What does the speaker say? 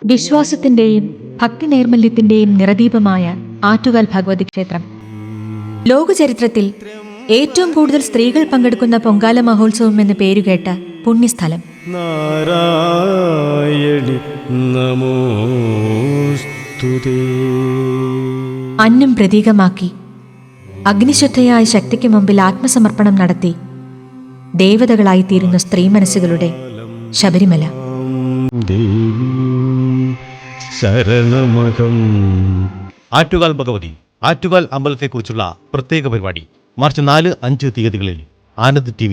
വിശ്വാസത്തിന്റെയും ഭക്തി നൈർമല്യത്തിന്റെയും നിറദീപമായ ആറ്റുകാൽ ഭഗവതി ക്ഷേത്രം ലോകചരിത്രത്തിൽ ഏറ്റവും കൂടുതൽ സ്ത്രീകൾ പങ്കെടുക്കുന്ന പൊങ്കാല മഹോത്സവം എന്ന് പേരുകേട്ട പുണ്യസ്ഥലം. നാരായണി നമോസ്തുതേ. അന്നം പ്രതീകമാക്കി അഗ്നിശുദ്ധയായ ശക്തിക്ക് മുമ്പിൽ ആത്മസമർപ്പണം നടത്തി ദേവതകളായിത്തീരുന്ന സ്ത്രീ മനസ്സുകളുടെ ശബരിമല. ശരണമകം. ആറ്റുകാൽ ഭഗവതി ആറ്റുകാൽ അമ്പലത്തെക്കുറിച്ചുള്ള പ്രത്യേക പരിപാടി മാർച്ച് 4-5 തീയതികളിൽ ആനന്ദ് TV